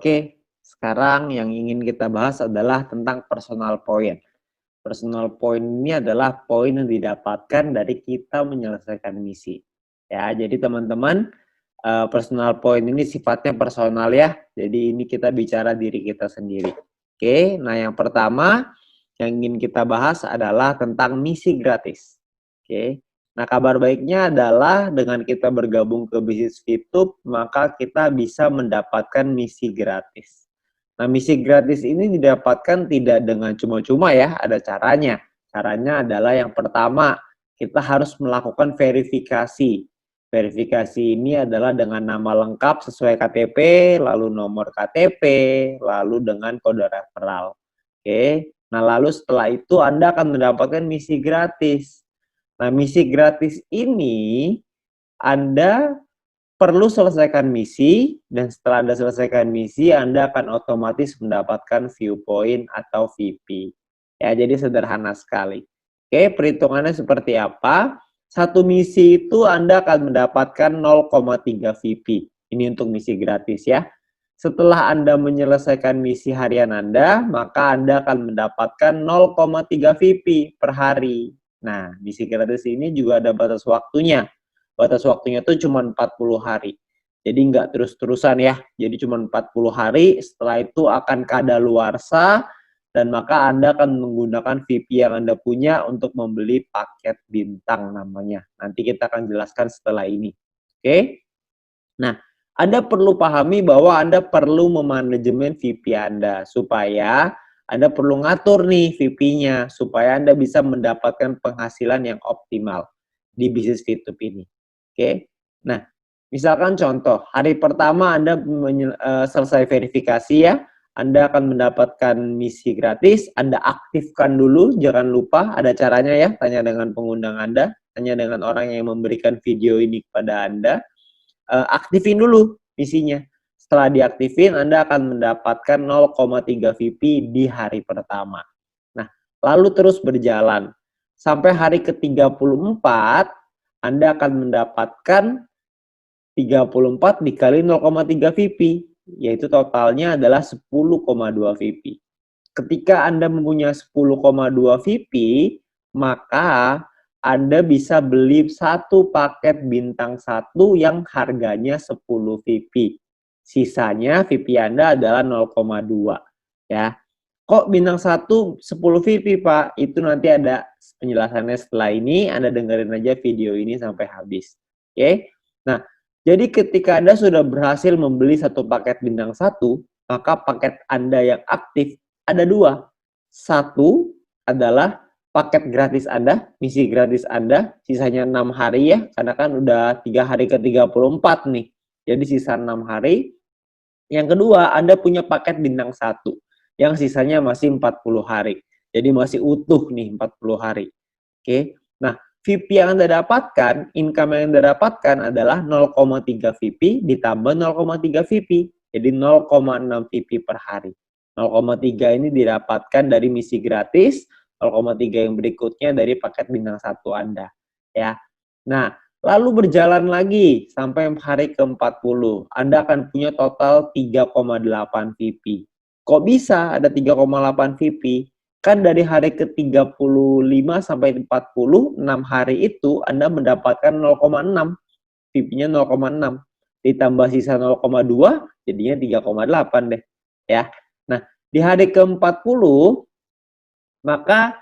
Oke, sekarang yang ingin kita bahas adalah tentang personal point. Personal point ini adalah poin yang didapatkan dari kita menyelesaikan misi. Ya, jadi teman-teman, personal point ini sifatnya personal ya. Jadi ini kita bicara diri kita sendiri. Oke, nah yang pertama yang ingin kita bahas adalah tentang misi gratis. Oke. Nah, kabar baiknya adalah dengan kita bergabung ke bisnis Fitup, maka kita bisa mendapatkan misi gratis. Nah, misi gratis ini didapatkan tidak dengan cuma-cuma ya, ada caranya. Caranya adalah yang pertama, kita harus melakukan verifikasi. Verifikasi ini adalah dengan nama lengkap sesuai KTP, lalu nomor KTP, lalu dengan kode referral. Oke. Nah, lalu setelah itu Anda akan mendapatkan misi gratis. Nah, misi gratis ini Anda perlu selesaikan misi, dan setelah Anda selesaikan misi, Anda akan otomatis mendapatkan viewpoint atau VP. Ya, jadi sederhana sekali. Oke, perhitungannya seperti apa? Satu misi itu Anda akan mendapatkan 0,3 VP. Ini untuk misi gratis ya. Setelah Anda menyelesaikan misi harian Anda, maka Anda akan mendapatkan 0,3 VP per hari. Nah, misi gratis ini juga ada batas waktunya. Batas waktunya itu cuma 40 hari. Jadi nggak terus-terusan ya. Jadi cuma 40 hari, setelah itu akan kadaluarsa, dan maka Anda akan menggunakan VP yang Anda punya untuk membeli paket bintang namanya. Nanti kita akan jelaskan setelah ini. Oke? Nah, Anda perlu pahami bahwa Anda perlu memanajemen VP Anda supaya Anda perlu ngatur nih VP-nya supaya Anda bisa mendapatkan penghasilan yang optimal di bisnis Fitup ini. Oke. Nah, misalkan contoh, hari pertama Anda selesai verifikasi ya, Anda akan mendapatkan misi gratis, Anda aktifkan dulu, jangan lupa ada caranya ya, tanya dengan pengundang Anda, tanya dengan orang yang memberikan video ini kepada Anda. Aktifin dulu misinya. Setelah diaktifin, Anda akan mendapatkan 0,3 VP di hari pertama. Nah, lalu terus berjalan. Sampai hari ke-34, Anda akan mendapatkan 34 dikali 0,3 VP, yaitu totalnya adalah 10,2 VP. Ketika Anda mempunyai 10,2 VP, maka Anda bisa beli satu paket bintang 1 yang harganya 10 VP. Sisanya VP Anda adalah 0,2 ya. Kok bintang 1 10 VP, Pak? Itu nanti ada penjelasannya setelah ini, Anda dengerin aja video ini sampai habis. Oke? Nah, jadi ketika Anda sudah berhasil membeli satu paket bintang 1, maka paket Anda yang aktif ada 2. Satu adalah paket gratis Anda, misi gratis Anda, sisanya 6 hari ya, karena kan udah 3 hari ke-34 nih. Jadi sisa 6 hari. Yang kedua, Anda punya paket bintang 1, yang sisanya masih 40 hari. Jadi masih utuh nih 40 hari. Oke. Nah, VP yang Anda dapatkan, income yang Anda dapatkan adalah 0,3 VP ditambah 0,3 VP. Jadi 0,6 VP per hari. 0,3 ini didapatkan dari misi gratis, 0,3 yang berikutnya dari paket bintang 1 Anda. Ya. Nah, lalu berjalan lagi sampai hari ke-40. Anda akan punya total 3,8 VP. Kok bisa ada 3,8 VP? Kan dari hari ke-35 sampai 40, 6 hari itu Anda mendapatkan 0,6. VP-nya 0,6. Ditambah sisa 0,2, jadinya 3,8 deh. Ya. Nah, di hari ke-40, maka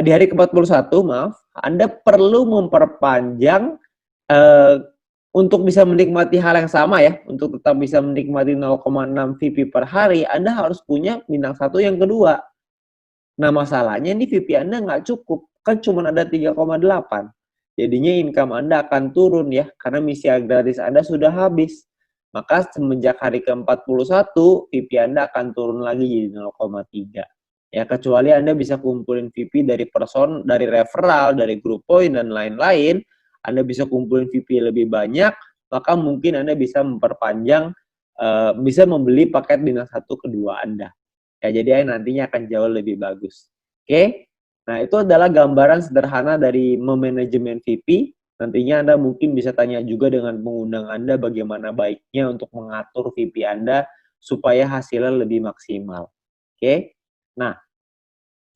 di hari ke-41, maaf, Anda perlu memperpanjang untuk bisa menikmati hal yang sama ya, untuk tetap bisa menikmati 0,6 VP per hari, Anda harus punya bintang 1 yang kedua. Nah, masalahnya ini VP Anda nggak cukup, kan cuma ada 3,8. Jadinya income Anda akan turun ya, karena misi gratis Anda sudah habis. Maka semenjak hari ke-41, VP Anda akan turun lagi jadi 0,3. Ya, kecuali Anda bisa kumpulin VP dari dari referral, dari group point, dan lain-lain, Anda bisa kumpulin VP lebih banyak, maka mungkin Anda bisa memperpanjang, bisa membeli paket bintang 1 kedua Anda. Ya, jadi nantinya akan jauh lebih bagus. Oke? Nah, itu adalah gambaran sederhana dari memanajemen VP. Nantinya Anda mungkin bisa tanya juga dengan pengundang Anda bagaimana baiknya untuk mengatur VP Anda supaya hasilnya lebih maksimal. Oke? Nah,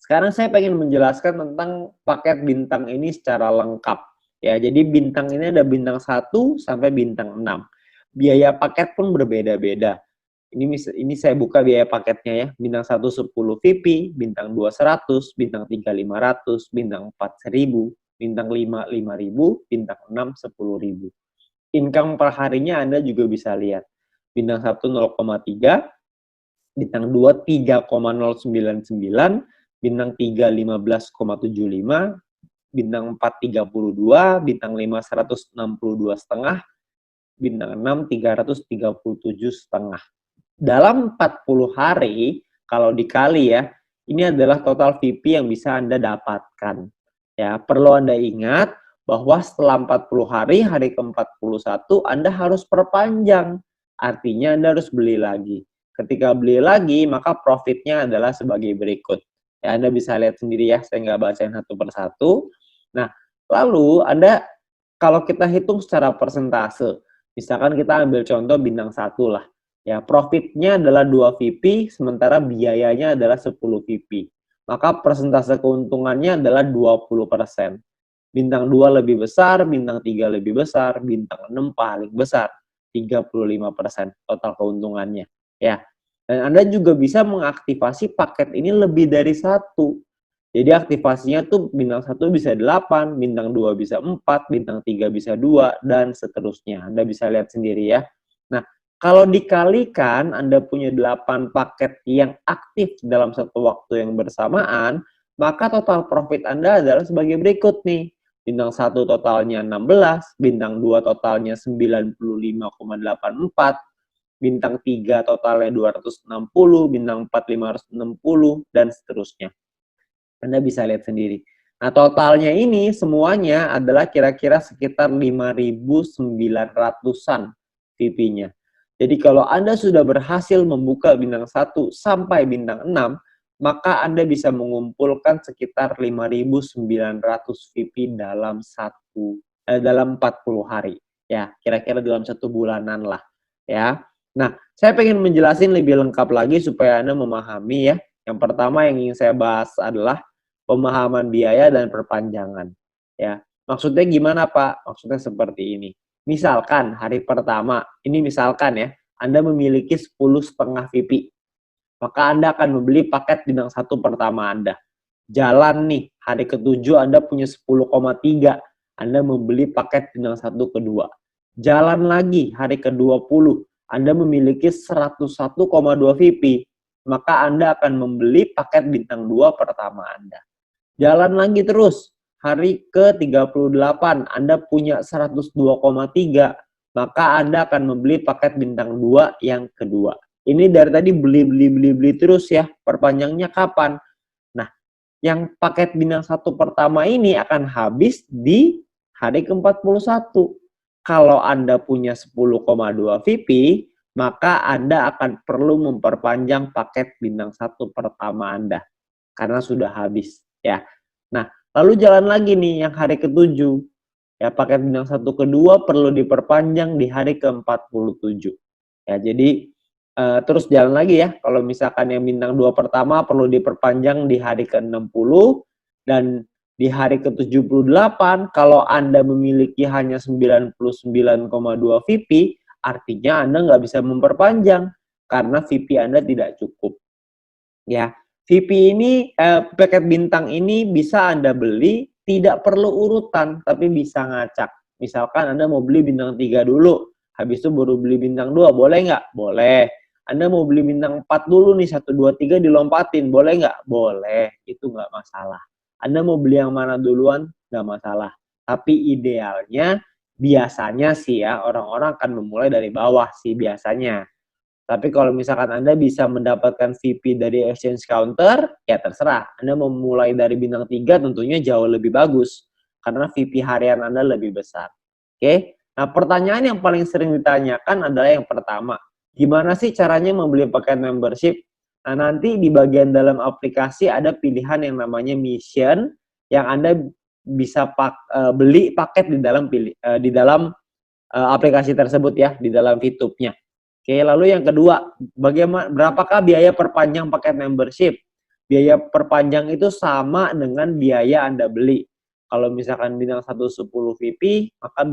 sekarang saya pengen menjelaskan tentang paket bintang ini secara lengkap. Ya, jadi bintang ini ada bintang 1 sampai bintang 6. Biaya paket pun berbeda-beda. Ini saya buka biaya paketnya ya. Bintang 1 10 VP, bintang 2 100, bintang 3 500, bintang 4 1000, bintang 5 5000, bintang 6 10.000. Income per harinya Anda juga bisa lihat. Bintang 1 0,3, bintang 2 3,099, bintang 3 15,75, bintang 4 32, bintang 5 162,5, bintang 6 337,5. Dalam 40 hari, kalau dikali ya, ini adalah total VP yang bisa Anda dapatkan. Ya, perlu Anda ingat bahwa setelah 40 hari, hari ke-41, Anda harus perpanjang. Artinya Anda harus beli lagi. Ketika beli lagi, maka profitnya adalah sebagai berikut. Ya, Anda bisa lihat sendiri ya, saya nggak bacain satu persatu. Nah, lalu Anda, kalau kita hitung secara persentase, misalkan kita ambil contoh bintang 1 lah. Ya, profitnya adalah 2 VP, sementara biayanya adalah 10 VP. Maka persentase keuntungannya adalah 20%. Bintang 2 lebih besar, bintang 3 lebih besar, bintang 6 paling besar. 35% total keuntungannya. Ya. Dan Anda juga bisa mengaktifasi paket ini lebih dari satu. Jadi aktivasinya tuh bintang 1 bisa 8, bintang 2 bisa 4, bintang 3 bisa 2, dan seterusnya. Anda bisa lihat sendiri ya. Nah, kalau dikalikan Anda punya 8 paket yang aktif dalam satu waktu yang bersamaan, maka total profit Anda adalah sebagai berikut nih. Bintang 1 totalnya 16, bintang 2 totalnya 95,84, bintang 3 totalnya 260, bintang 4 560, dan seterusnya. Anda bisa lihat sendiri. Nah, totalnya ini semuanya adalah kira-kira sekitar 5.900-an VP-nya. Jadi kalau Anda sudah berhasil membuka bintang 1 sampai bintang 6, maka Anda bisa mengumpulkan sekitar 5.900 VP dalam 40 hari. Ya, kira-kira dalam 1 bulanan lah. Ya. Nah, saya pengen menjelasin lebih lengkap lagi supaya Anda memahami ya. Yang pertama yang ingin saya bahas adalah pemahaman biaya dan perpanjangan. Ya, maksudnya gimana Pak? Maksudnya seperti ini. Misalkan hari pertama, ini misalkan ya, Anda memiliki 10,5 VP. Maka Anda akan membeli paket bintang 1 pertama Anda. Jalan nih, hari ke-7 Anda punya 10,3. Anda membeli paket bintang 1 kedua. Jalan lagi, hari ke-20, Anda memiliki 101,2 VP. Maka Anda akan membeli paket bintang 2 pertama Anda. Jalan lagi terus, hari ke-38 Anda punya 102,3, maka Anda akan membeli paket bintang 2 yang kedua. Ini dari tadi beli terus ya, perpanjangnya kapan? Nah, yang paket bintang 1 pertama ini akan habis di hari ke-41. Kalau Anda punya 10,2 VP, maka Anda akan perlu memperpanjang paket bintang 1 pertama Anda karena sudah habis ya. Nah, lalu jalan lagi nih yang hari ke-7. Ya, paket bintang 1 kedua perlu diperpanjang di hari ke-47. Ya, jadi terus jalan lagi ya. Kalau misalkan yang bintang 2 pertama perlu diperpanjang di hari ke-60 dan di hari ke-78 kalau Anda memiliki hanya 99,2 VP, artinya Anda nggak bisa memperpanjang karena VP Anda tidak cukup. Ya, VP ini, paket bintang ini bisa Anda beli, tidak perlu urutan, tapi bisa ngacak. Misalkan Anda mau beli bintang 3 dulu, habis itu baru beli bintang 2, boleh nggak? Boleh. Anda mau beli bintang 4 dulu nih, 1, 2, 3 dilompatin, boleh nggak? Boleh, itu nggak masalah. Anda mau beli yang mana duluan, nggak masalah. Tapi idealnya, biasanya sih ya, orang-orang akan memulai dari bawah sih biasanya. Tapi kalau misalkan Anda bisa mendapatkan VP dari exchange counter, ya terserah. Anda mau mulai dari bintang 3 tentunya jauh lebih bagus. Karena VP harian Anda lebih besar. Oke? Nah, pertanyaan yang paling sering ditanyakan adalah yang pertama. Gimana sih caranya membeli paket membership? Nah, nanti di bagian dalam aplikasi ada pilihan yang namanya mission, yang Anda bisa beli paket di dalam aplikasi tersebut ya, di dalam VTube-nya. Oke, lalu yang kedua, berapakah biaya perpanjang paket membership? Biaya perpanjang itu sama dengan biaya Anda beli. Kalau misalkan bintang 1 10 VP, maka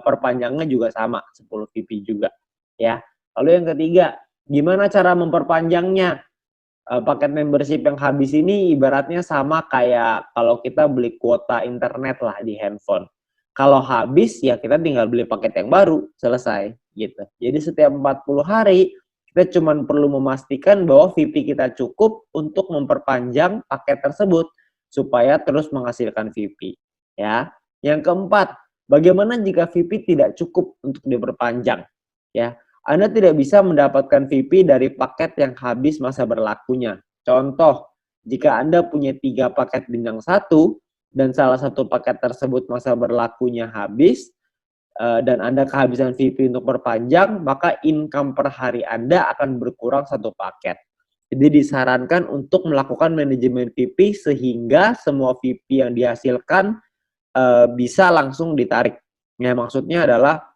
perpanjangnya juga sama, 10 VP juga, ya. Lalu yang ketiga, gimana cara memperpanjangnya? Paket membership yang habis ini ibaratnya sama kayak kalau kita beli kuota internet lah di handphone. Kalau habis ya kita tinggal beli paket yang baru, selesai gitu. Jadi setiap 40 hari kita cuma perlu memastikan bahwa VP kita cukup untuk memperpanjang paket tersebut supaya terus menghasilkan VP, ya. Yang keempat, bagaimana jika VP tidak cukup untuk diperpanjang, ya? Anda tidak bisa mendapatkan VP dari paket yang habis masa berlakunya. Contoh, jika Anda punya 3 paket bintang 1 dan salah satu paket tersebut masa berlakunya habis, dan Anda kehabisan VP untuk perpanjang, maka income per hari Anda akan berkurang 1 paket. Jadi disarankan untuk melakukan manajemen VP sehingga semua VP yang dihasilkan bisa langsung ditarik. Ya, maksudnya adalah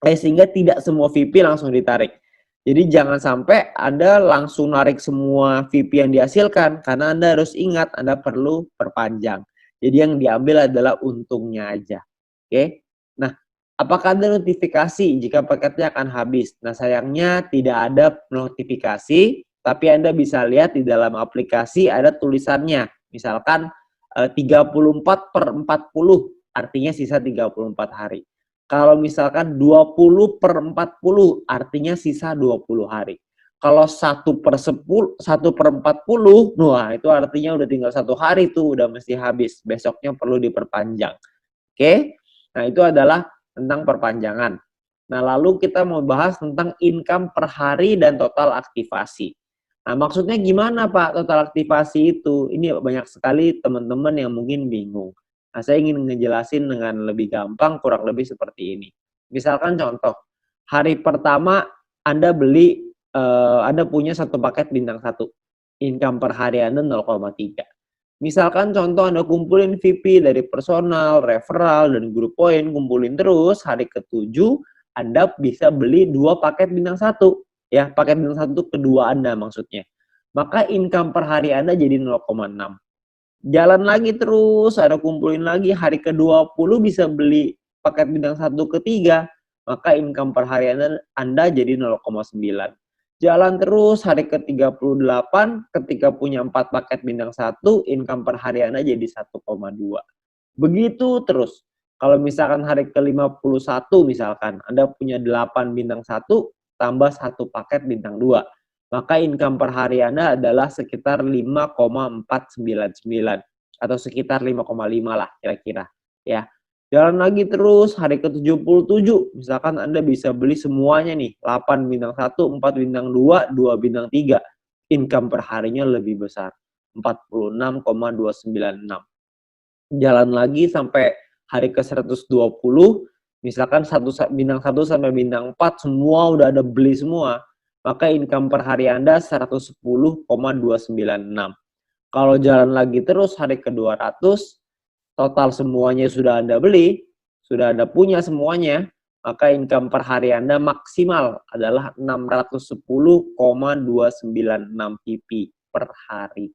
sehingga tidak semua VP langsung ditarik. Jadi jangan sampai Anda langsung narik semua VP yang dihasilkan, karena Anda harus ingat Anda perlu perpanjang. Jadi yang diambil adalah untungnya aja. Oke. Nah, apakah ada notifikasi jika paketnya akan habis? Nah, sayangnya tidak ada notifikasi, tapi Anda bisa lihat di dalam aplikasi ada tulisannya. Misalkan 34/40, artinya sisa 34 hari. Kalau misalkan 20/40, artinya sisa 20 hari. Kalau 1/40, wah itu artinya udah tinggal 1 hari tuh, udah mesti habis. Besoknya perlu diperpanjang. Oke? Nah, itu adalah tentang perpanjangan. Nah, lalu kita mau bahas tentang income per hari dan total aktivasi. Nah, maksudnya gimana Pak total aktivasi itu? Ini banyak sekali teman-teman yang mungkin bingung. Nah, saya ingin ngejelasin dengan lebih gampang, kurang lebih seperti ini. Misalkan contoh, hari pertama Anda beli, Anda punya 1 paket bintang 1, income per hari Anda 0,3. Misalkan contoh Anda kumpulin VP dari personal, referral, dan grup poin, kumpulin terus, hari ke-7 Anda bisa beli 2 paket bintang 1, ya, paket bintang 1 kedua Anda maksudnya. Maka income per hari Anda jadi 0,6. Jalan lagi terus, ada kumpulin lagi, hari ke-20 bisa beli paket bintang 1 ketiga, maka income per hari Anda jadi 0,9. Jalan terus, hari ke-38 ketika punya 4 paket bintang 1, income per hari Anda jadi 1,2. Begitu terus. Kalau misalkan hari ke-51 misalkan, Anda punya 8 bintang 1 tambah 1 paket bintang 2. Maka income per hari Anda adalah sekitar 5,499 atau sekitar 5,5 lah kira-kira, ya. Jalan lagi terus, hari ke-77 misalkan Anda bisa beli semuanya nih, 8 bintang 1, 4 bintang 2, 2 bintang 3. Income per harinya lebih besar, 46,296. Jalan lagi sampai hari ke-120, misalkan bintang 1 sampai bintang 4 semua udah ada beli semua, maka income per hari Anda 110,296. Kalau jalan lagi terus hari ke-200, total semuanya sudah Anda beli, sudah Anda punya semuanya, maka income per hari Anda maksimal adalah 610,296 PP per hari.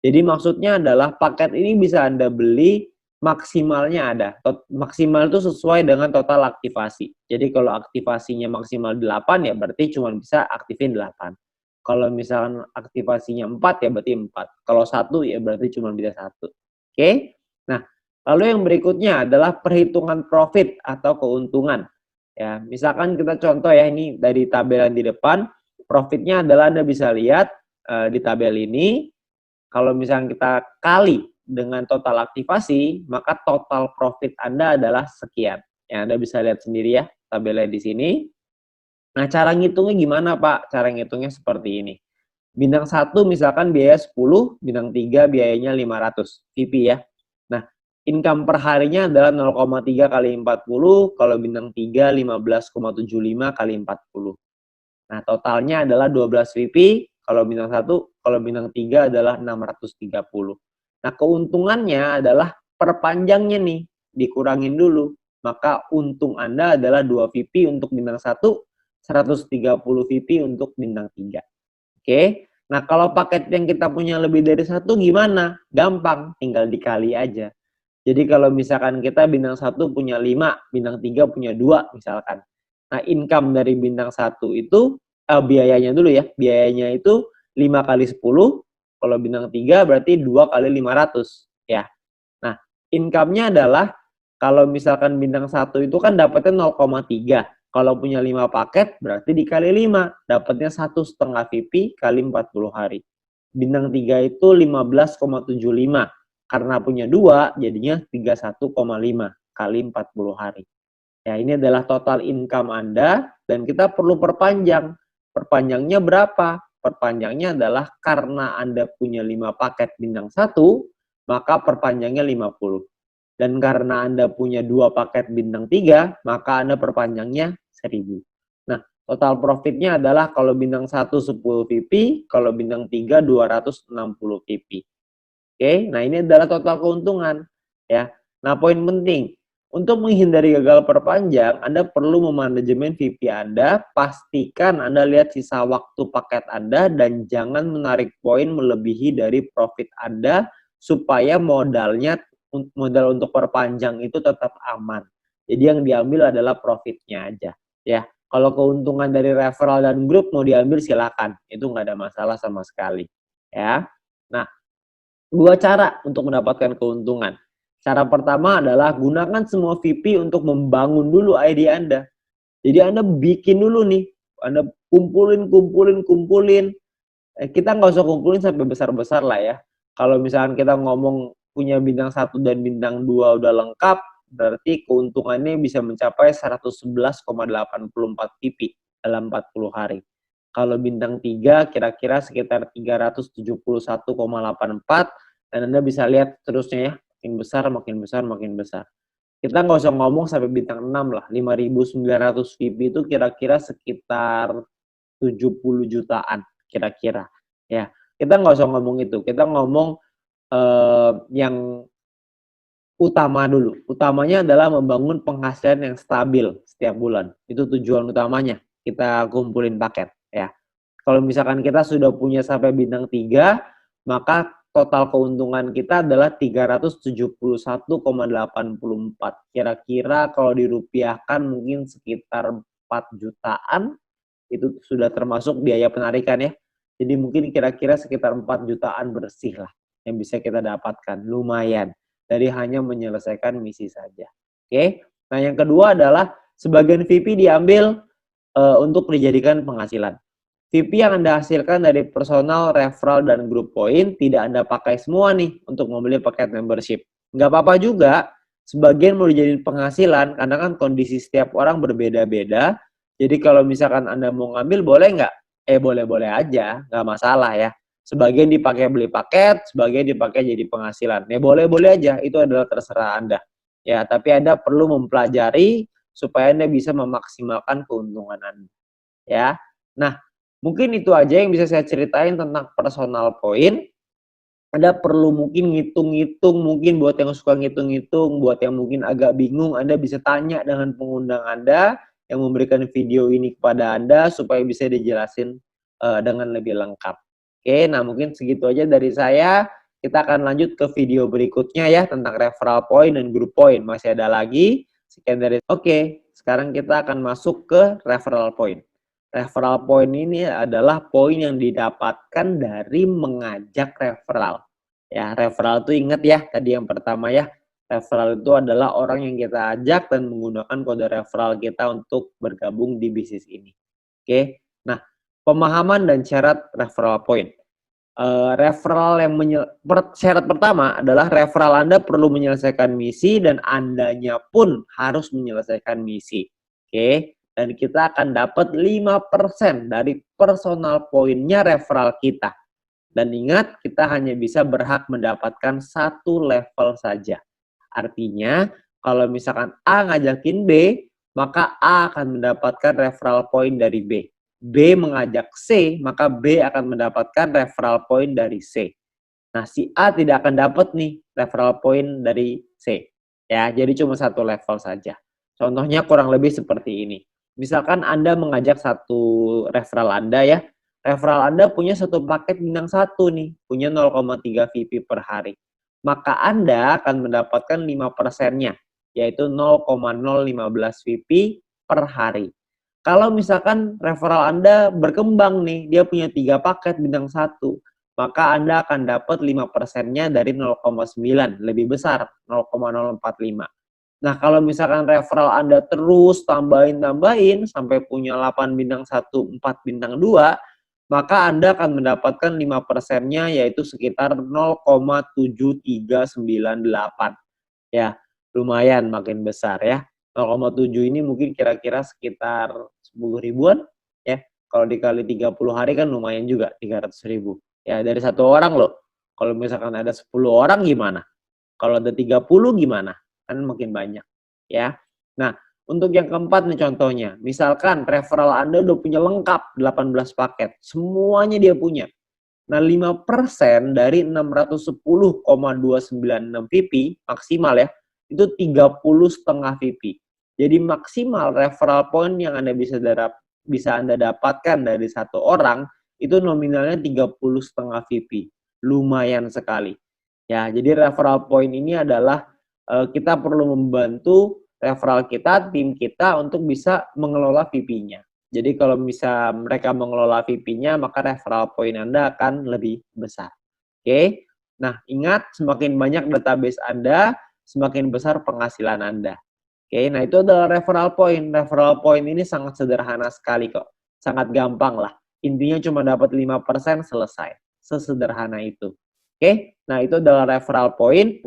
Jadi maksudnya adalah paket ini bisa Anda beli maksimalnya ada. Maksimal itu sesuai dengan total aktivasi. Jadi kalau aktivasinya maksimal 8 ya berarti cuma bisa aktifin 8. Kalau misalkan aktivasinya 4 ya berarti 4. Kalau 1 ya berarti cuma bisa 1. Oke? Nah, lalu yang berikutnya adalah perhitungan profit atau keuntungan. Ya, misalkan kita contoh ya ini dari tabel yang di depan, profitnya adalah Anda bisa lihat di tabel ini. Kalau misalnya kita kali dengan total aktivasi, maka total profit Anda adalah sekian. Ya, Anda bisa lihat sendiri ya tabelnya di sini. Nah, cara ngitungnya gimana, Pak? Cara ngitungnya seperti ini. Bintang 1 misalkan biaya 10, bintang 3 biayanya 500 VP ya. Nah, income per harinya adalah 0,3 kali 40, kalau bintang 3 15,75 kali 40. Nah, totalnya adalah 12 VP, kalau bintang 1, kalau bintang 3 adalah 630. Nah, keuntungannya adalah perpanjangnya nih, dikurangin dulu. Maka untung Anda adalah 2 VP untuk bintang 1 130 VP untuk bintang 3. Oke. Nah, kalau paket yang kita punya lebih dari satu gimana? Gampang, tinggal dikali aja. Jadi kalau misalkan kita bintang 1 punya 5, bintang 3 punya 2 misalkan. Nah, income dari bintang 1 itu biayanya dulu ya. Biayanya itu 5 kali 10, kalau bintang 3 berarti 2 kali 500 ya. Nah, income-nya adalah kalau misalkan bintang 1 itu kan dapatnya 0,3. Kalau punya 5 paket berarti dikali 5, dapatnya 1,5 VP kali 40 hari. Bintang 3 itu 15,75. Karena punya 2 jadinya 31,5 kali 40 hari. Ya, ini adalah total income Anda dan kita perlu perpanjang. Perpanjangnya berapa? Perpanjangnya adalah karena Anda punya 5 paket bintang 1, maka perpanjangnya 50. Dan karena Anda punya 2 paket bintang 3, maka Anda perpanjangnya 1000. Nah, total profitnya adalah kalau bintang 1 10 VP, kalau bintang 3 260 VP. Oke, nah ini adalah total keuntungan ya. Nah, poin penting, untuk menghindari gagal perpanjang, Anda perlu memanajemen VP Anda, pastikan Anda lihat sisa waktu paket Anda dan jangan menarik poin melebihi dari profit Anda supaya modal untuk perpanjang itu tetap aman. Jadi yang diambil adalah profitnya aja ya. Kalau keuntungan dari referral dan grup mau diambil silakan, itu nggak ada masalah sama sekali ya. Nah, 2 cara untuk mendapatkan keuntungan. Cara pertama adalah gunakan semua VP untuk membangun dulu ID Anda. Jadi Anda bikin dulu nih, Anda kumpulin. Kita nggak usah kumpulin sampai besar-besar lah ya. Kalau misalkan kita ngomong punya bintang 1 dan bintang 2 udah lengkap, berarti keuntungannya bisa mencapai 111,84 VP dalam 40 hari. Kalau bintang 3 kira-kira sekitar 371,84 dan Anda bisa lihat terusnya ya, makin besar. Kita nggak usah ngomong sampai bintang 6 lah, 5.900 VP itu kira-kira sekitar 70 jutaan kira-kira ya. Kita nggak usah ngomong itu, kita ngomong yang utama dulu. Utamanya adalah membangun penghasilan yang stabil setiap bulan. Itu tujuan utamanya kita kumpulin paket ya. Kalau misalkan kita sudah punya sampai bintang 3, maka total keuntungan kita adalah 371,84. Kira-kira kalau dirupiahkan mungkin sekitar 4 jutaan, itu sudah termasuk biaya penarikan ya. Jadi mungkin kira-kira sekitar 4 jutaan bersih lah yang bisa kita dapatkan. Lumayan dari hanya menyelesaikan misi saja. Oke. Nah, yang kedua adalah sebagian VP diambil untuk dijadikan penghasilan. VP yang Anda hasilkan dari personal, referral, dan group point tidak Anda pakai semua nih untuk membeli paket membership. Nggak apa-apa juga, sebagian mau dijadiin penghasilan, karena kan kondisi setiap orang berbeda-beda. Jadi kalau misalkan Anda mau ngambil, boleh nggak? Boleh-boleh aja, nggak masalah ya. Sebagian dipakai beli paket, sebagian dipakai jadi penghasilan. Boleh-boleh aja, itu adalah terserah Anda. Ya, tapi Anda perlu mempelajari supaya Anda bisa memaksimalkan keuntungan Anda. Ya. Nah, mungkin itu aja yang bisa saya ceritain tentang personal point. Anda perlu mungkin ngitung-ngitung, mungkin buat yang suka ngitung-ngitung, buat yang mungkin agak bingung, Anda bisa tanya dengan pengundang Anda yang memberikan video ini kepada Anda supaya bisa dijelasin dengan lebih lengkap. Oke, nah mungkin segitu aja dari saya. Kita akan lanjut ke video berikutnya ya tentang referral point dan group point. Masih ada lagi. Sekian dari Oke, sekarang kita akan masuk ke referral point. Referral point ini adalah poin yang didapatkan dari mengajak referral. Ya, referral itu ingat ya, tadi yang pertama ya. Referral itu adalah orang yang kita ajak dan menggunakan kode referral kita untuk bergabung di bisnis ini. Oke. Nah, pemahaman dan syarat referral point. Referral yang syarat pertama adalah referral Anda perlu menyelesaikan misi dan Andanya pun harus menyelesaikan misi. Oke. Dan kita akan dapat 5% dari personal poinnya referral kita. Dan ingat, kita hanya bisa berhak mendapatkan 1 level saja. Artinya, kalau misalkan A ngajakin B, maka A akan mendapatkan referral point dari B. B mengajak C, maka B akan mendapatkan referral point dari C. Nah, si A tidak akan dapat nih referral point dari C. Ya, jadi cuma 1 level saja. Contohnya kurang lebih seperti ini. Misalkan Anda mengajak satu referral Anda ya, referral Anda punya satu paket bintang 1 nih, punya 0,3 VP per hari. Maka Anda akan mendapatkan 5%-nya, yaitu 0,015 VP per hari. Kalau misalkan referral Anda berkembang nih, dia punya 3 paket bintang 1, maka Anda akan dapat 5%-nya dari 0,9, lebih besar, 0,045. Nah, kalau misalkan referral Anda terus tambahin sampai punya 8 bintang 1, 4 bintang 2, maka Anda akan mendapatkan 5%-nya yaitu sekitar 0,7398. Ya, lumayan makin besar ya. 0,7 ini mungkin kira-kira sekitar 10 ribuan ya. Kalau dikali 30 hari kan lumayan juga 300 ribu. Ya, dari satu orang loh. Kalau misalkan ada 10 orang gimana? Kalau ada 30 gimana? Kan makin banyak ya. Nah, untuk yang keempat nih contohnya. Misalkan referral Anda udah punya lengkap 18 paket. Semuanya dia punya. Nah, 5% dari 610,296 VP maksimal ya, itu 30,5 VP. Jadi maksimal referral point yang Anda bisa Anda dapatkan dari satu orang itu nominalnya 30,5 VP. Lumayan sekali. Ya, jadi referral point ini adalah kita perlu membantu referral kita, tim kita untuk bisa mengelola VP-nya. Jadi kalau bisa mereka mengelola VP-nya, maka referral point Anda akan lebih besar. Oke. Nah, ingat semakin banyak database Anda, semakin besar penghasilan Anda. Oke, nah itu adalah referral point. Referral point ini sangat sederhana sekali kok. Sangat gampang lah. Intinya cuma dapat 5% selesai. Sesederhana itu. Oke, nah itu adalah referral point.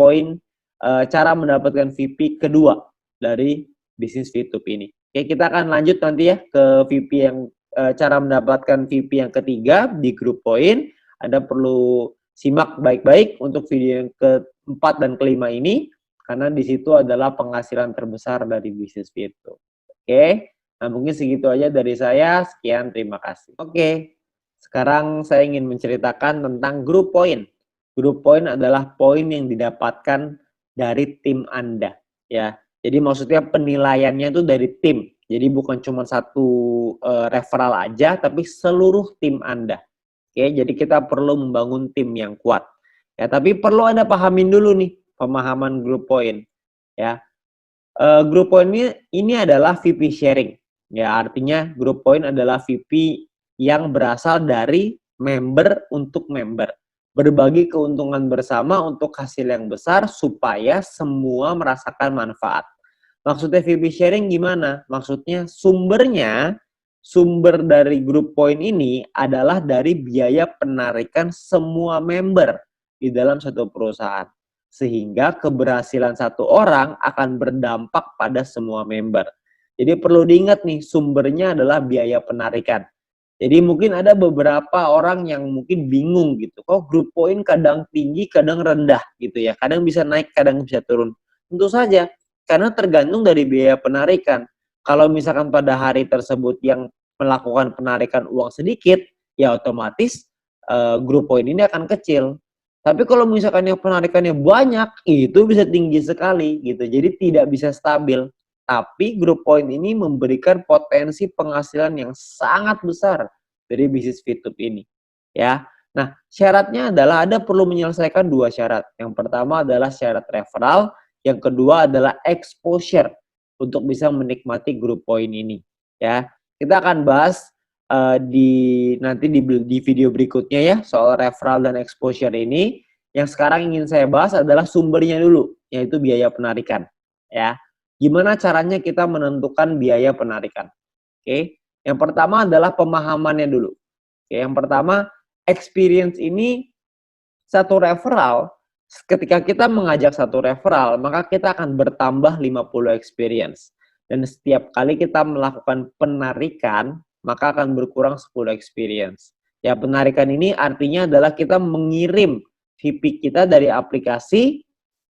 Cara mendapatkan VP kedua dari bisnis VTube ini. Oke, kita akan lanjut nanti ya ke VP yang cara mendapatkan VP yang ketiga di grup poin. Anda perlu simak baik-baik untuk video yang keempat dan kelima ini karena di situ adalah penghasilan terbesar dari bisnis VTube. Oke, nah mungkin segitu aja dari saya. Sekian, terima kasih. Oke, sekarang saya ingin menceritakan tentang grup poin. Grup poin adalah poin yang didapatkan dari tim Anda, ya. Jadi maksudnya penilaiannya itu dari tim. Jadi bukan cuma satu referral aja, tapi seluruh tim Anda. Oke, jadi kita perlu membangun tim yang kuat. Ya, tapi perlu Anda pahamin dulu nih pemahaman grup point. Ya, grup point ini adalah VP sharing. Ya, artinya grup point adalah VP yang berasal dari member untuk member. Berbagi keuntungan bersama untuk hasil yang besar supaya semua merasakan manfaat. Maksudnya VP sharing gimana? Maksudnya sumber dari grup point ini adalah dari biaya penarikan semua member di dalam satu perusahaan. Sehingga keberhasilan satu orang akan berdampak pada semua member. Jadi perlu diingat nih, sumbernya adalah biaya penarikan. Jadi mungkin ada beberapa orang yang mungkin bingung gitu. Kok grup poin kadang tinggi, kadang rendah gitu ya. Kadang bisa naik, kadang bisa turun. Tentu saja, karena tergantung dari biaya penarikan. Kalau misalkan pada hari tersebut yang melakukan penarikan uang sedikit, ya otomatis grup poin ini akan kecil. Tapi kalau misalkan yang penarikannya banyak, itu bisa tinggi sekali gitu. Jadi tidak bisa stabil. Tapi grup point ini memberikan potensi penghasilan yang sangat besar dari bisnis VTube ini. Ya. Nah, syaratnya adalah Anda perlu menyelesaikan dua syarat. Yang pertama adalah syarat referral, yang kedua adalah exposure untuk bisa menikmati grup point ini. Ya, kita akan bahas nanti di video berikutnya ya soal referral dan exposure ini. Yang sekarang ingin saya bahas adalah sumbernya dulu, yaitu biaya penarikan. Ya. Gimana caranya kita menentukan biaya penarikan? Oke, yang pertama adalah pemahamannya dulu. Oke, yang pertama, experience ini satu referral, ketika kita mengajak satu referral, maka kita akan bertambah 50 experience. Dan setiap kali kita melakukan penarikan, maka akan berkurang 10 experience. Ya, penarikan ini artinya adalah kita mengirim VP kita dari aplikasi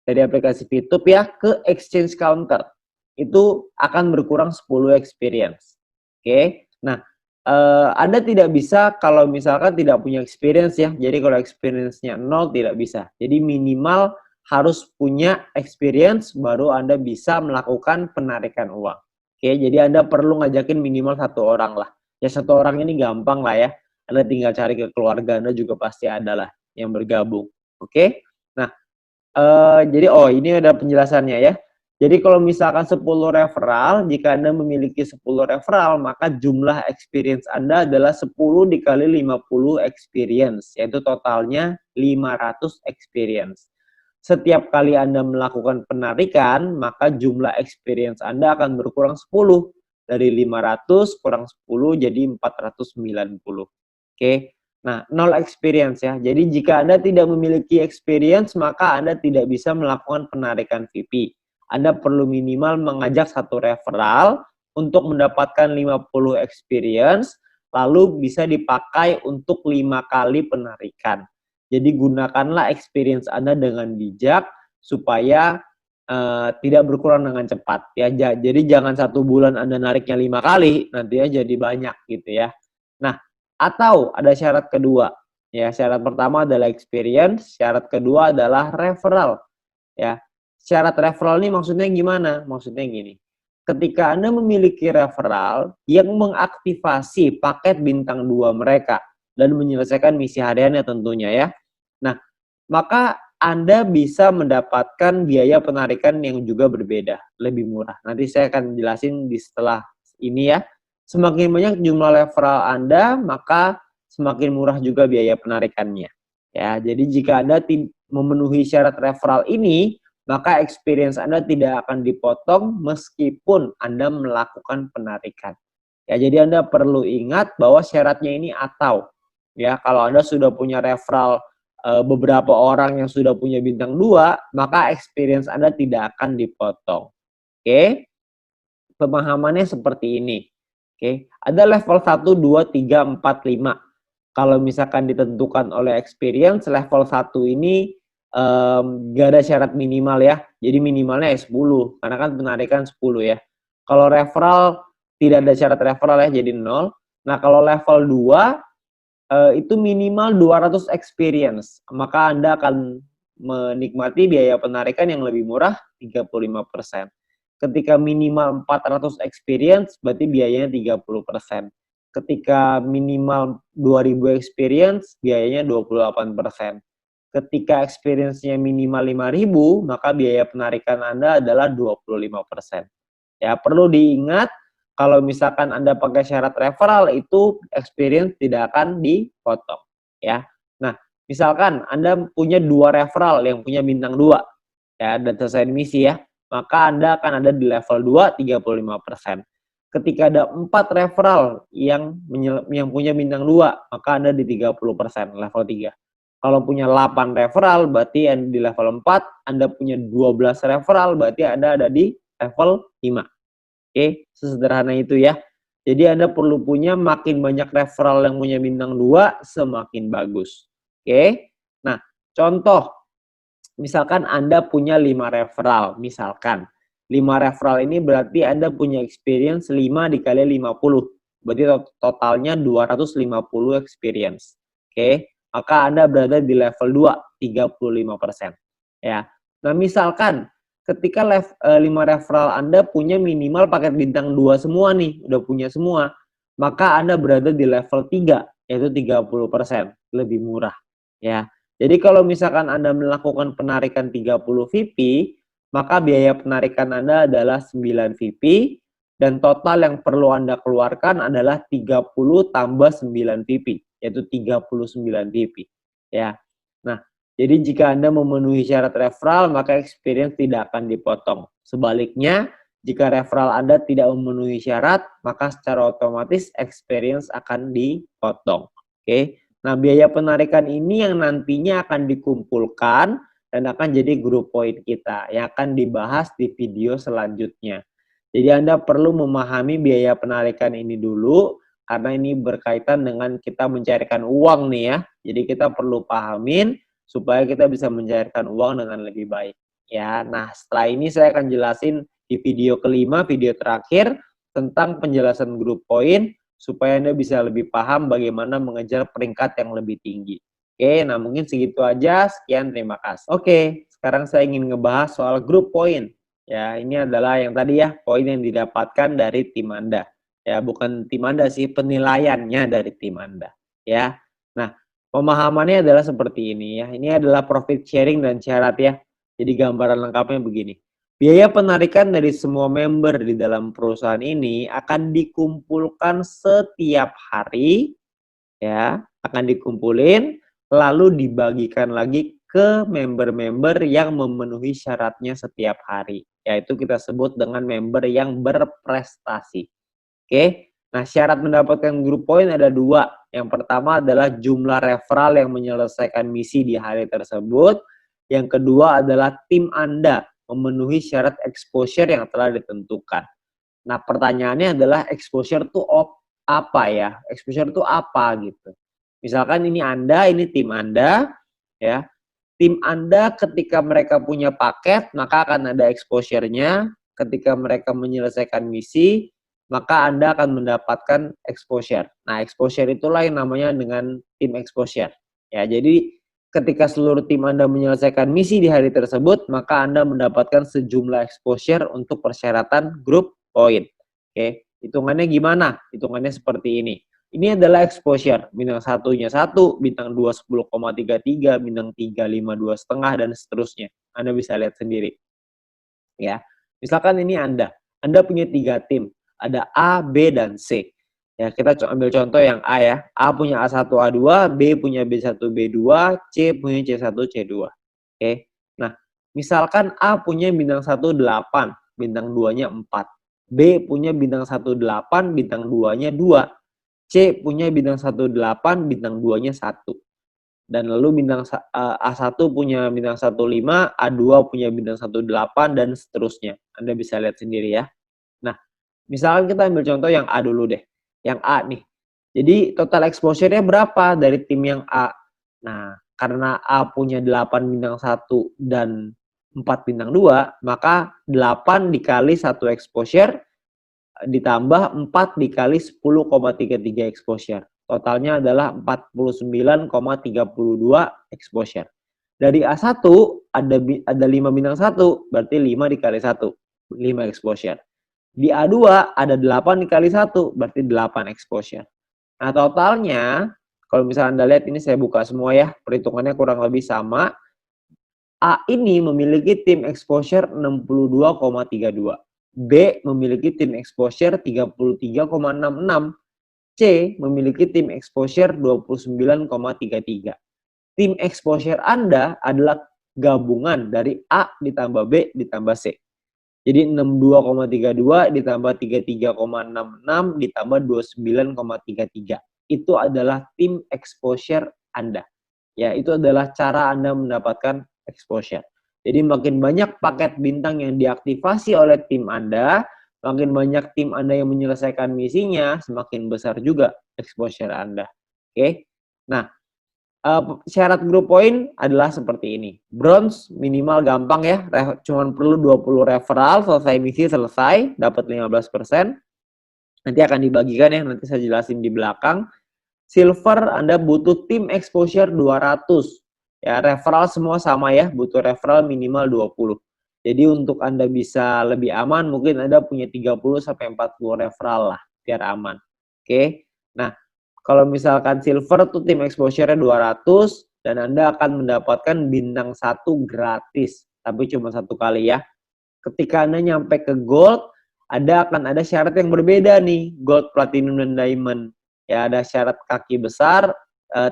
VTube ya ke exchange counter. Itu akan berkurang 10 experience. Oke. Nah, Anda tidak bisa kalau misalkan tidak punya experience ya. Jadi kalau experience-nya 0 tidak bisa. Jadi minimal harus punya experience baru Anda bisa melakukan penarikan uang. Oke, jadi Anda perlu ngajakin minimal 1 orang lah. Ya 1 orang ini gampang lah ya. Anda tinggal cari ke keluarga Anda juga pasti ada lah yang bergabung. Oke. Nah, jadi ini ada penjelasannya ya. Jadi kalau misalkan 10 referral, jika Anda memiliki 10 referral, maka jumlah experience Anda adalah 10 dikali 50 experience, yaitu totalnya 500 experience. Setiap kali Anda melakukan penarikan, maka jumlah experience Anda akan berkurang 10. Dari 500 kurang 10 jadi 490. Oke. Nah, 0 experience ya. Jadi jika Anda tidak memiliki experience, maka Anda tidak bisa melakukan penarikan VP. Anda perlu minimal mengajak 1 referral untuk mendapatkan 50 experience, lalu bisa dipakai untuk 5 kali penarikan. Jadi gunakanlah experience Anda dengan bijak supaya tidak berkurang dengan cepat ya. Jadi jangan 1 bulan Anda nariknya 5 kali, nantinya jadi banyak gitu ya. Nah, atau ada syarat kedua. Ya, syarat pertama adalah experience, syarat kedua adalah referral. Ya. Syarat referral ini maksudnya gimana? Maksudnya gini. Ketika Anda memiliki referral yang mengaktifasi paket bintang 2 mereka dan menyelesaikan misi hariannya tentunya ya. Nah, maka Anda bisa mendapatkan biaya penarikan yang juga berbeda, lebih murah. Nanti saya akan jelasin di setelah ini ya. Semakin banyak jumlah referral Anda, maka semakin murah juga biaya penarikannya. Ya, jadi jika Anda memenuhi syarat referral ini, maka experience Anda tidak akan dipotong meskipun Anda melakukan penarikan. Ya, jadi Anda perlu ingat bahwa syaratnya ini atau. Ya, kalau Anda sudah punya referral beberapa orang yang sudah punya bintang 2, maka experience Anda tidak akan dipotong. Oke? Pemahamannya seperti ini. Oke, ada level 1, 2, 3, 4, 5. Kalau misalkan ditentukan oleh experience, level 1 ini gak ada syarat minimal ya. Jadi minimalnya 10, karena kan penarikan 10 ya. Kalau referral, tidak ada syarat referral ya, jadi 0. Nah, kalau level 2, itu minimal 200 experience. Maka Anda akan menikmati biaya penarikan yang lebih murah, 35%. Ketika minimal 400 experience, berarti biayanya 30%. Ketika minimal 2000 experience, biayanya 28%. Ketika experience-nya minimal 5000, maka biaya penarikan Anda adalah 25%. Ya, perlu diingat kalau misalkan Anda pakai syarat referral itu experience tidak akan dipotong, ya. Nah, misalkan Anda punya 2 referral yang punya bintang 2 ya dan selesai misi ya, maka Anda akan ada di level 2 35%. Ketika ada 4 referral yang punya bintang 2, maka Anda di 30%, level 3. Kalau punya 8 referral, berarti Anda di level 4, Anda punya 12 referral, berarti Anda ada di level 5. Oke, sesederhana itu ya. Jadi Anda perlu punya makin banyak referral yang punya bintang 2, semakin bagus. Oke. Nah, contoh, misalkan Anda punya 5 referral, misalkan. 5 referral ini berarti Anda punya experience 5 dikali 50. Berarti totalnya 250 experience. Oke. Maka Anda berada di level 2, 35%. Ya. Nah, misalkan ketika 5 referral Anda punya minimal paket bintang 2 semua nih, udah punya semua, maka Anda berada di level 3, yaitu 30%, lebih murah. Ya. Jadi kalau misalkan Anda melakukan penarikan 30 VP, maka biaya penarikan Anda adalah 9 VP, dan total yang perlu Anda keluarkan adalah 30 tambah 9 VP, yaitu 39 VP. Ya. Nah, jadi jika Anda memenuhi syarat referral, maka experience tidak akan dipotong. Sebaliknya, jika referral Anda tidak memenuhi syarat, maka secara otomatis experience akan dipotong. Oke. Nah, biaya penarikan ini yang nantinya akan dikumpulkan dan akan jadi grup poin kita yang akan dibahas di video selanjutnya. Jadi Anda perlu memahami biaya penarikan ini dulu karena ini berkaitan dengan kita mencairkan uang nih ya. Jadi kita perlu pahamin supaya kita bisa mencairkan uang dengan lebih baik. Ya, nah setelah ini saya akan jelasin di video kelima, video terakhir tentang penjelasan grup poin supaya Anda bisa lebih paham bagaimana mengejar peringkat yang lebih tinggi. Oke, nah mungkin segitu aja. Sekian, terima kasih. Oke, sekarang saya ingin ngebahas soal grup poin. Ya, ini adalah yang tadi ya, poin yang didapatkan dari tim Anda. Ya, bukan tim Anda sih, penilaiannya dari tim Anda. Ya. Nah, pemahamannya adalah seperti ini ya. Ini adalah profit sharing dan syarat ya. Jadi gambaran lengkapnya begini. Biaya penarikan dari semua member di dalam perusahaan ini akan dikumpulkan setiap hari ya, akan dikumpulin lalu dibagikan lagi ke member-member yang memenuhi syaratnya setiap hari. Yaitu kita sebut dengan member yang berprestasi. Oke. Nah, syarat mendapatkan grup poin ada dua. Yang pertama adalah jumlah referral yang menyelesaikan misi di hari tersebut. Yang kedua adalah tim Anda memenuhi syarat exposure yang telah ditentukan. Nah, pertanyaannya adalah exposure itu apa ya? Exposure itu apa gitu. Misalkan ini Anda, ini tim Anda, ya. Tim Anda ketika mereka punya paket, maka akan ada exposure-nya. Ketika mereka menyelesaikan misi, maka Anda akan mendapatkan exposure. Nah, exposure itulah yang namanya dengan tim exposure. Ya, jadi ketika seluruh tim Anda menyelesaikan misi di hari tersebut, maka Anda mendapatkan sejumlah exposure untuk persyaratan grup poin. Oke, hitungannya gimana? Hitungannya seperti ini. Ini adalah exposure, bintang satunya 1, bintang 2 10,33, bintang 3 5 2,5 dan seterusnya. Anda bisa lihat sendiri. Ya. Misalkan ini Anda punya 3 tim, ada A, B dan C. Ya, kita ambil contoh yang A ya. A punya A1, A2, B punya B1, B2, C punya C1, C2. Oke. Nah, misalkan A punya bintang 1 8, bintang 2-nya 4. B punya bintang 1 8, bintang 2-nya 2. C punya bintang 1 8, bintang 2-nya 1. Dan lalu bintang A1 punya bintang 1 5, A2 punya bintang 1 8 dan seterusnya. Anda bisa lihat sendiri ya. Nah, misalkan kita ambil contoh yang A dulu deh. Yang A nih. Jadi total exposure-nya berapa dari tim yang A? Nah, karena A punya 8 bintang 1 dan 4 bintang 2, maka 8 dikali 1 exposure ditambah 4 dikali 10,33 exposure. Totalnya adalah 49,32 exposure. Dari A1 ada 5 bintang 1, berarti 5 dikali 1, 5 exposure. Di A2 ada 8 dikali 1, berarti 8 exposure. Nah, totalnya kalau misalnya Anda lihat ini saya buka semua ya, perhitungannya kurang lebih sama. A ini memiliki tim exposure 62,32. B memiliki tim exposure 33,66. C memiliki tim exposure 29,33. Tim exposure Anda adalah gabungan dari A ditambah B ditambah C. Jadi 62,32 ditambah 33,66 ditambah 29,33. Itu adalah tim exposure Anda. Ya, itu adalah cara Anda mendapatkan exposure. Jadi makin banyak paket bintang yang diaktifasi oleh tim Anda, makin banyak tim Anda yang menyelesaikan misinya, semakin besar juga exposure Anda. Oke. Nah, syarat grup poin adalah seperti ini. Bronze minimal gampang ya, cuma perlu 20 referral, selesai misi selesai, dapat 15%. Nanti akan dibagikan ya, nanti saya jelasin di belakang. Silver Anda butuh tim exposure 200. Ya, referral semua sama ya, butuh referral minimal 20. Jadi untuk Anda bisa lebih aman, mungkin Anda punya 30 sampai 40 referral lah, biar aman. Oke. Nah, kalau misalkan silver tuh tim exposure-nya 200 dan Anda akan mendapatkan bintang 1 gratis, tapi cuma 1 kali ya. Ketika Anda nyampe ke gold, akan ada syarat yang berbeda nih, gold, platinum, dan diamond. Ya, ada syarat kaki besar,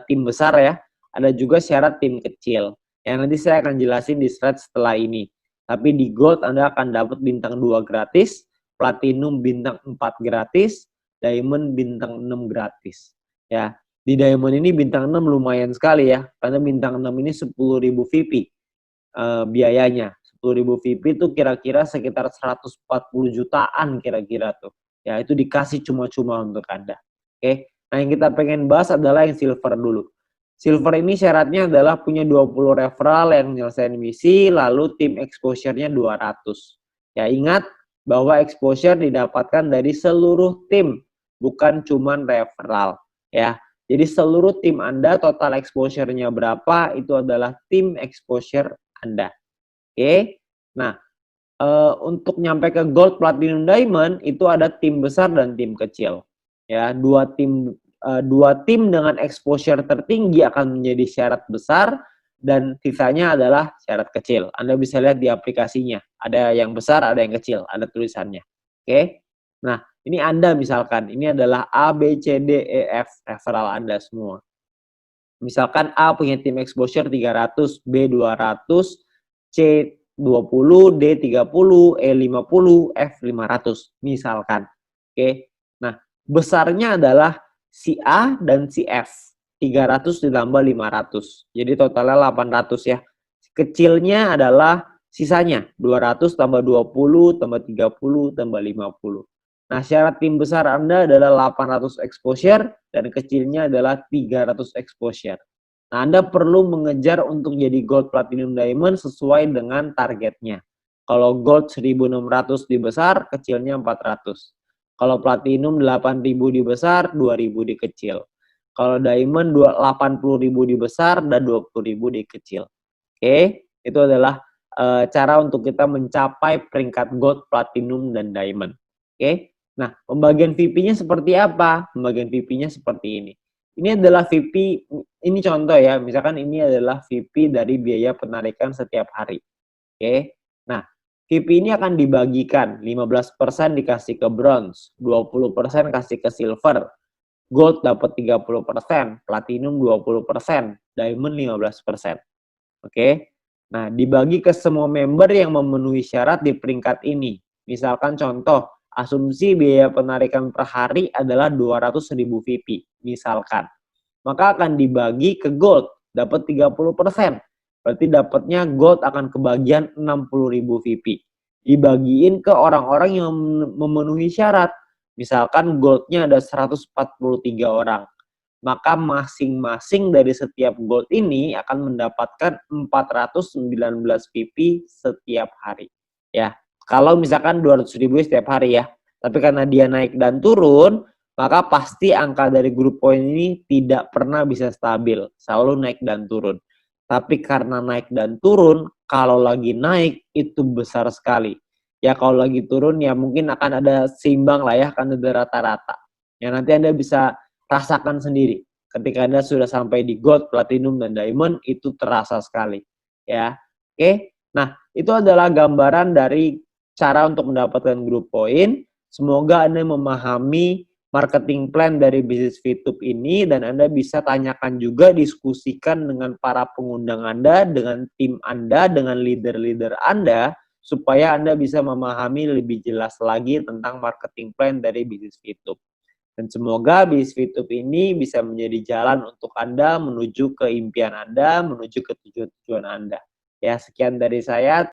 tim besar ya. Ada juga syarat tim kecil. Yang nanti saya akan jelasin di slide setelah ini. Tapi di gold Anda akan dapat bintang 2 gratis, platinum bintang 4 gratis, diamond bintang 6 gratis. Ya, di diamond ini bintang 6 lumayan sekali ya, karena bintang 6 ini 10.000 VP biayanya. 10.000 VP itu kira-kira sekitar 140 jutaan kira-kira tuh. Ya, itu dikasih cuma-cuma untuk Anda. Oke. Nah, yang kita pengen bahas adalah yang silver dulu. Silver ini syaratnya adalah punya 20 referral yang nyelesain misi, lalu tim exposure-nya 200. Ya, ingat bahwa exposure didapatkan dari seluruh tim, bukan cuma referral. Ya, jadi seluruh tim Anda total exposure-nya berapa, itu adalah tim exposure Anda. Oke. Nah, Untuk nyampe ke gold, platinum, diamond itu ada tim besar dan tim kecil. Ya, dua tim dengan exposure tertinggi akan menjadi syarat besar dan sisanya adalah syarat kecil. Anda bisa lihat di aplikasinya, ada yang besar, ada yang kecil, ada tulisannya. Oke. Nah, ini Anda misalkan, ini adalah A, B, C, D, E, F referral Anda semua. Misalkan A punya tim exposure 300, B 200, C 20, D 30, E 50, F 500 misalkan. Oke. Nah, besarnya adalah si A dan si F. 300 ditambah 500. Jadi totalnya 800 ya. Kecilnya adalah sisanya 200 tambah 20 tambah 30 tambah 50. Nah, syarat tim besar Anda adalah 800 exposure dan kecilnya adalah 300 exposure. Nah, Anda perlu mengejar untuk jadi gold, platinum, diamond sesuai dengan targetnya. Kalau gold 1.600 di besar, kecilnya 400. Kalau platinum 8.000 di besar, 2.000 di kecil. Kalau diamond 80.000 di besar dan 20.000 di kecil. Oke, itu adalah cara untuk kita mencapai peringkat gold, platinum, dan diamond. Oke. Nah, pembagian VP-nya seperti apa? Pembagian VP-nya seperti ini. Ini adalah VP, ini contoh ya, misalkan ini adalah VP dari biaya penarikan setiap hari. Oke. Nah, VP ini akan dibagikan, 15% dikasih ke bronze, 20% kasih ke silver, gold dapat 30%, platinum 20%, diamond 15%. Oke. Nah, dibagi ke semua member yang memenuhi syarat di peringkat ini. Misalkan contoh, asumsi biaya penarikan per hari adalah 200.000 VP, misalkan. Maka akan dibagi ke gold, dapat 30%. Berarti dapatnya gold akan kebagian 60.000 VP. Dibagiin ke orang-orang yang memenuhi syarat. Misalkan goldnya ada 143 orang. Maka masing-masing dari setiap gold ini akan mendapatkan 419 PP setiap hari. Ya, kalau misalkan 200.000 setiap hari ya. Tapi karena dia naik dan turun, maka pasti angka dari grup poin ini tidak pernah bisa stabil, selalu naik dan turun. Tapi karena naik dan turun, kalau lagi naik itu besar sekali. Ya kalau lagi turun ya mungkin akan ada seimbang lah ya, akan ada rata-rata. Ya nanti Anda bisa rasakan sendiri. Ketika Anda sudah sampai di gold, platinum, dan diamond, itu terasa sekali. Ya, oke. Nah, itu adalah gambaran dari cara untuk mendapatkan grup poin. Semoga Anda memahami marketing plan dari bisnis VTube ini dan Anda bisa tanyakan juga, diskusikan dengan para pengundang Anda, dengan tim Anda, dengan leader-leader Anda, supaya Anda bisa memahami lebih jelas lagi tentang marketing plan dari bisnis VTube. Dan semoga bisnis VTube ini bisa menjadi jalan untuk Anda menuju ke impian Anda, menuju ke tujuan-tujuan Anda. Ya, sekian dari saya.